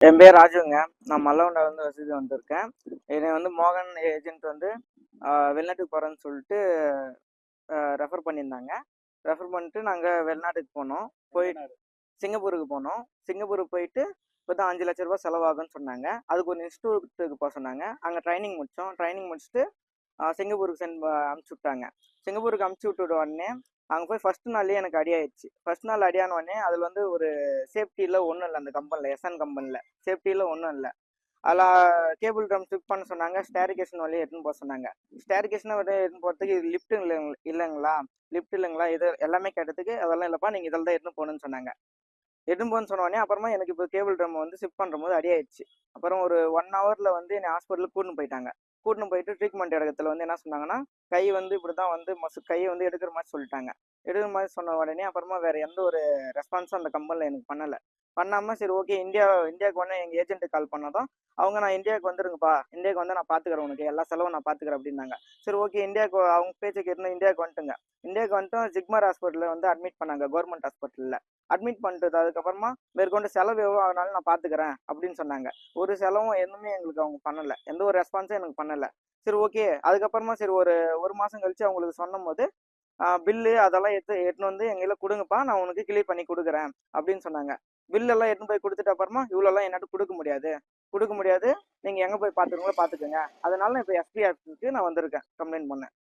என் பேர் ராஜுங்க. நான் மல்லவண்டா வந்து வசித்து வந்திருக்கேன். என்னை வந்து மோகன் ஏஜென்ட் வந்து வெளிநாட்டுக்கு போறேன்னு சொல்லிட்டு ரெஃபர் பண்ணியிருந்தாங்க. ரெஃபர் பண்ணிட்டு நாங்க வெளிநாட்டுக்கு போனோம். போய் சிங்கப்பூருக்கு போனோம். சிங்கப்பூருக்கு போயிட்டு இப்பதான் ரூ. 5,00,000 செலவாகும்ன்னு சொன்னாங்க. அதுக்கு ஒரு இன்ஸ்டிடியூட்டுக்கு சொன்னாங்க. அங்க ட்ரைனிங் முடிச்சோம். ட்ரைனிங் முடிச்சுட்டு சிங்கப்பூருக்கு அனுப்பிச்சு விட்டாங்க. சிங்கப்பூருக்கு அனுப்பிச்சு விட்டுட்ட உடனே அங்க போய் ஃபர்ஸ்ட் நாள்லயே எனக்கு அடி ஆயிடுச்சு. ஃபர்ஸ்ட் நாள் அடியான உடனே அதுல வந்து ஒரு சேஃப்டில ஒண்ணும் இல்ல. அந்த கம்பெனில எஸ்என் கம்பெனில சேஃப்டில ஒண்ணும் இல்ல. அதுல கேபிள் ட்ரம் ஃபிட் பண்ண சொன்னாங்க. ஸ்டேர்கேஷன் வழியா எடுத்துன்னு போக சொன்னாங்க. ஸ்டேர்கேஷன் வழியா எடுத்துன்னு போறதுக்கு இது லிஃப்ட் இல்லைங்களா, லிஃப்ட் இல்லைங்களா, இது எல்லாமே கேட்டதுக்கு அதெல்லாம் இல்லப்பா, நீங்க இதில் தான் எடுத்துன்னு போகணும்னு சொன்னாங்க. எடுத்துன்னு போன்னு சொன்ன உடனே அப்புறமா எனக்கு இப்போ கேபிள் ட்ரம் வந்து ஷிஃப்ட் பண்ணுற போது அடி ஆயிடுச்சு. அப்புறம் ஒரு 1 ஹவர்ல வந்து என்னை ஹாஸ்பிட்டலுக்கு கூட்டின்னு போயிட்டாங்க. கூட்டின்னு போயிட்டு ட்ரீட்மெண்ட் இடத்துல வந்து என்ன சொன்னாங்கன்னா, கை வந்து இப்படிதான் வந்து கையை வந்து எடுக்கிற மாதிரி சொல்லிட்டாங்க. எடுக்கிற மாதிரி சொன்ன உடனே அப்புறமா வேற எந்த ஒரு ரெஸ்பான்ஸும் அந்த கம்பெனில எனக்கு பண்ணல. பண்ணாம சரி ஓகே, இந்தியாவுக்கு வந்து எங்க ஏஜென்ட்டுக்கு கால் பண்ணதும் அவங்க, நான் இந்தியாவுக்கு வந்துருங்கப்பா, இந்தியாவுக்கு வந்து நான் பாத்துக்கிறேன், உனக்கு எல்லா செலவும் நான் பாத்துக்கிறேன் அப்படின்னாங்க. சரி ஓகே, இந்தியாவுக்கு அவங்க பேச்சை கேட்டு இந்தியாவுக்கு வந்துட்டுங்க. இந்தியாவுக்கு வந்துட்டு ஜிக்மர் ஹாஸ்பிட்டலில் வந்து அட்மிட் பண்ணாங்க, கவர்மெண்ட் ஹாஸ்பிட்டலில் அட்மிட் பண்ணிட்டு அதுக்கப்புறமா மேற்கொண்டு செலவு எவ்வளோ ஆனாலும் நான் பாத்துக்கிறேன் அப்படின்னு சொன்னாங்க. ஒரு செலவும் எதுவுமே எங்களுக்கு அவங்க பண்ணல, எந்த ஒரு ரெஸ்பான்ஸும் எனக்கு பண்ணல. சரி ஓகே, அதுக்கப்புறமா சரி ஒரு ஒரு மாசம் கழிச்சு அவங்களுக்கு சொன்னும் போது பில்லு அதெல்லாம் எடுத்துன்னு வந்து எங்களை கொடுங்கப்பா, நான் உனக்கு கிளியர் பண்ணி கொடுக்குறேன் அப்படின்னு சொன்னாங்க. பில் எல்லாம் எடுத்துன்னு போய் கொடுத்துட்டு அப்புறமா இவ்வளோலாம் என்னாட்டு கொடுக்க முடியாது, நீங்க எங்க போய் பாத்துக்கோங்க பாத்துக்கோங்க. அதனால இப்போ எஸ்பிஆருக்கு நான் வந்திருக்கேன் கம்ப்ளைண்ட் பண்ணேன்.